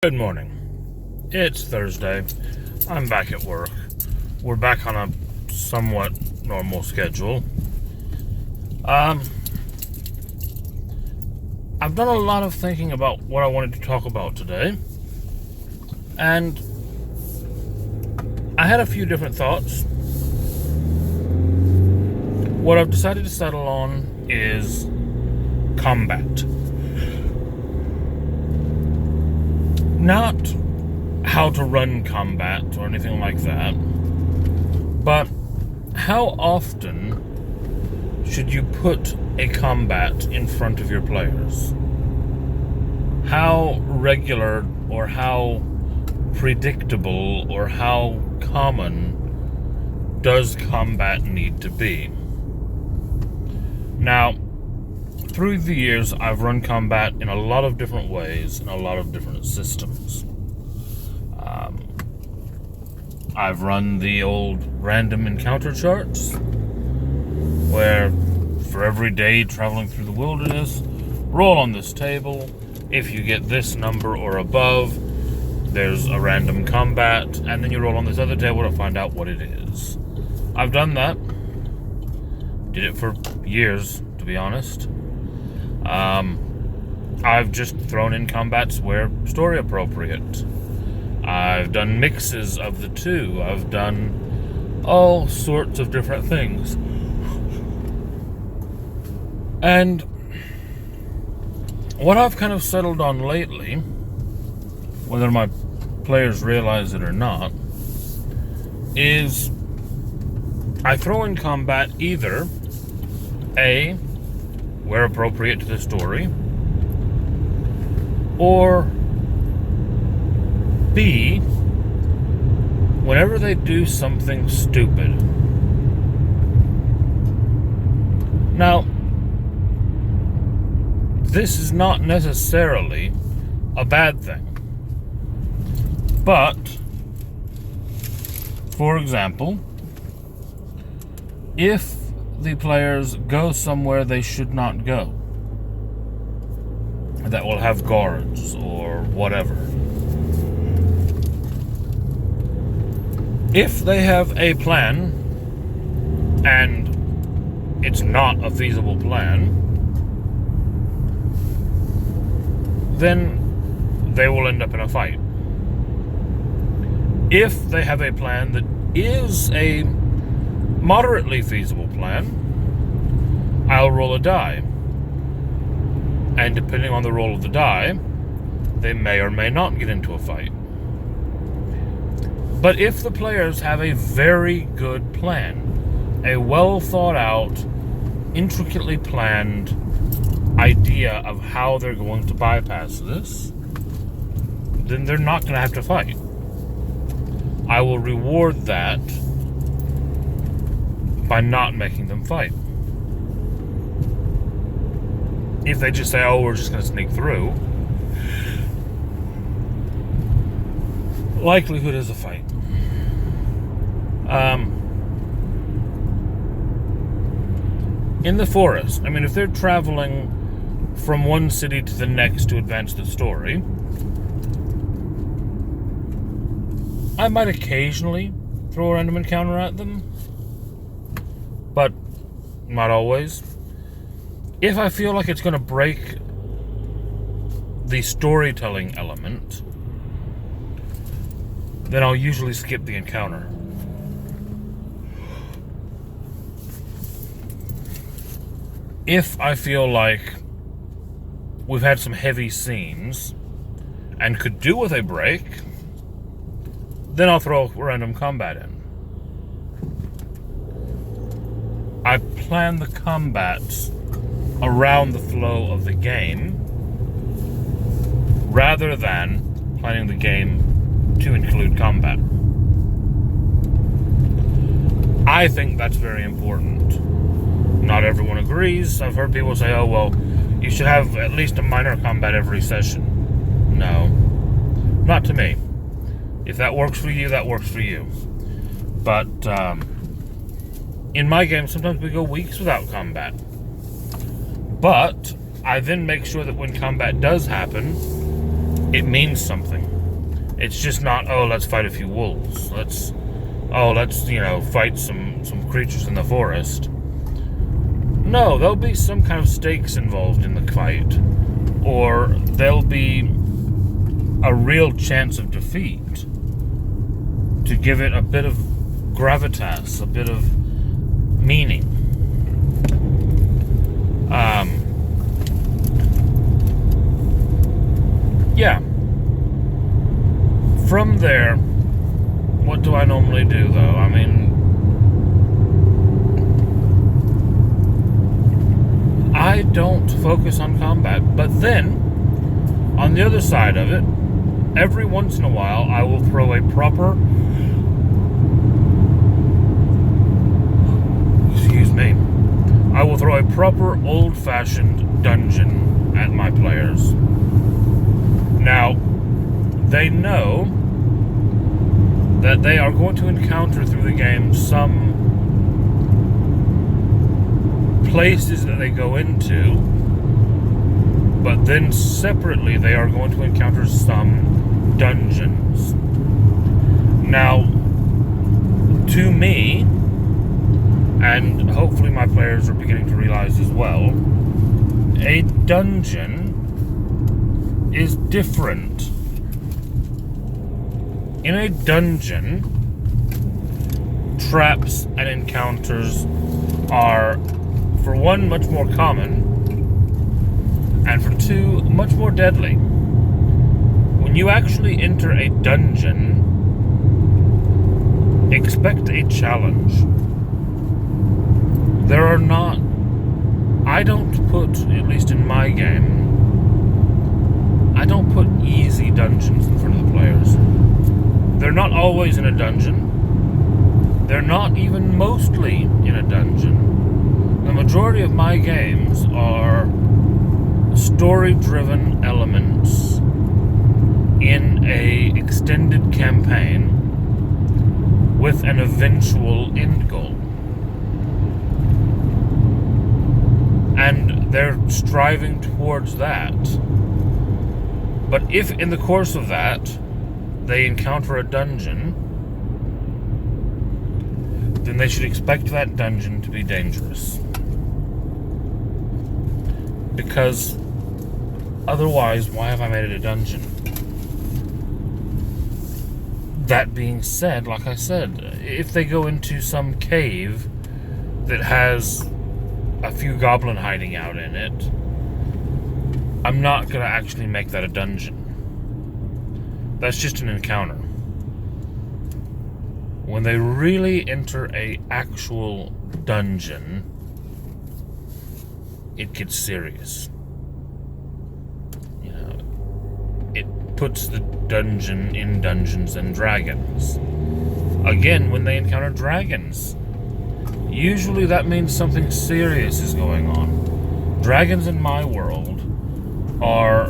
Good morning. It's Thursday. I'm back at work. We're back on a somewhat normal schedule. I've done a lot of thinking about what I wanted to talk about today. And I had a few different thoughts. What I've decided to settle on is combat. Not how to run combat or anything like that, but how often should you put a combat in front of your players? How regular or how predictable or how common does combat need to be? Now, through the years, I've run combat in a lot of different ways, in a lot of different systems. I've run the old random encounter charts, where for every day traveling through the wilderness, roll on this table. If you get this number or above, there's a random combat, and then you roll on this other table to find out what it is. I've done that. Did it for years, to be honest. I've just thrown in combats where story appropriate. I've done mixes of the two. I've done all sorts of different things. And what I've kind of settled on lately, whether my players realize it or not, is I throw in combat either A, where appropriate to the story, or B, whenever they do something stupid. Now, this is not necessarily a bad thing, but, for example, if the players go somewhere they should not go, that will have guards or whatever. If they have a plan and it's not a feasible plan, then they will end up in a fight. If they have a plan that is a moderately feasible plan, I'll roll a die. And depending on the roll of the die, they may or may not get into a fight. But if the players have a very good plan, a well thought out, intricately planned idea of how they're going to bypass this, then they're not going to have to fight. I will reward that by not making them fight. If they just say, oh, we're just going to sneak through, likelihood is a fight. In the forest, I mean, if they're traveling from one city to the next to advance the story, I might occasionally throw a random encounter at them, but not always. If I feel like it's going to break the storytelling element, then I'll usually skip the encounter. If I feel like we've had some heavy scenes and could do with a break, then I'll throw random combat in. I plan the combats around the flow of the game rather than planning the game to include combat. I think that's very important. Not everyone agrees. I've heard people say, oh, well, you should have at least a minor combat every session. No, not to me. If that works for you, that works for you. But in my game, sometimes we go weeks without combat. But I then make sure that when combat does happen, it means something. It's just not, oh, let's fight a few wolves. Let's fight some creatures in the forest. No, there'll be some kind of stakes involved in the fight. Or there'll be a real chance of defeat to give it a bit of gravitas, a bit of meaning. Yeah. From there, what do I normally do, though? I mean, I don't focus on combat, but then, on the other side of it, every once in a while, I will throw a proper, I will throw a proper old-fashioned dungeon at my players. Now, they know that they are going to encounter through the game some places that they go into, but then separately they are going to encounter some dungeons. Now, to me, and hopefully my players are beginning to realize as well, a dungeon is different. In a dungeon, traps and encounters are, for one, much more common, and for two, much more deadly. When you actually enter a dungeon, expect a challenge. There are not, I don't put, at least in my game, I don't put easy dungeons in front of the players. They're not always in a dungeon. They're not even mostly in a dungeon. The majority of my games are story-driven elements in a extended campaign with an eventual end goal. And they're striving towards that. But if in the course of that they encounter a dungeon, then they should expect that dungeon to be dangerous. Because otherwise, why have I made it a dungeon? That being said, like I said, if they go into some cave that has a few goblin hiding out in it, I'm not going to actually make that a dungeon. That's just an encounter. When they really enter a actual dungeon, it gets serious. You know, it puts the dungeon in Dungeons and Dragons. Again, when they encounter dragons, usually that means something serious is going on. Dragons in my world are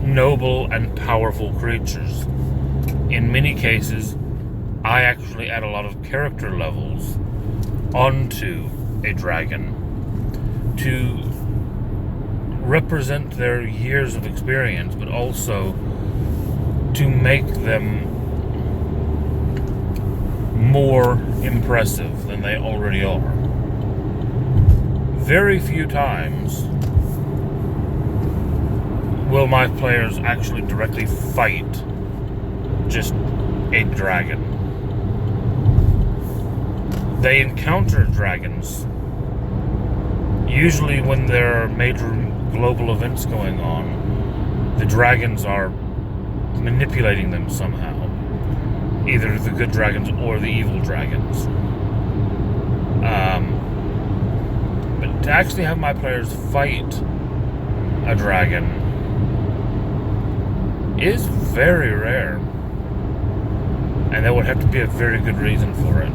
noble and powerful creatures. In many cases, I actually add a lot of character levels onto a dragon to represent their years of experience, but also to make them more impressive than they already are. Very few times will my players actually directly fight just a dragon. They encounter dragons, usually when there are major global events going on. The dragons are manipulating them somehow, either the good dragons or the evil dragons. But to actually have my players fight a dragon is very rare, and there would have to be a very good reason for it.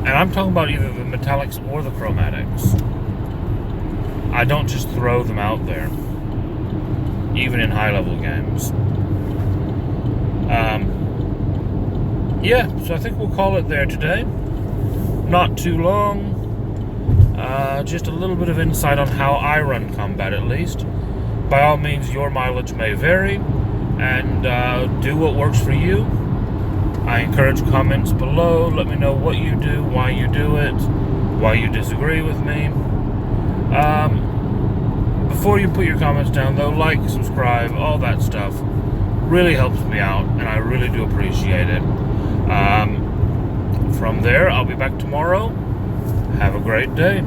And I'm talking about either the metallics or the chromatics. I don't just throw them out there, even in high-level games. Yeah, so I think we'll call it there today. Not too long. Just a little bit of insight on how I run combat, at least. by all means, your mileage may vary, and do what works for you. I encourage comments below. Let me know what you do, why you do it, why you disagree with me. Before you put your comments down, though, like, subscribe, all that stuff really helps me out, and I really do appreciate it. From there, I'll be back tomorrow. Have a great day.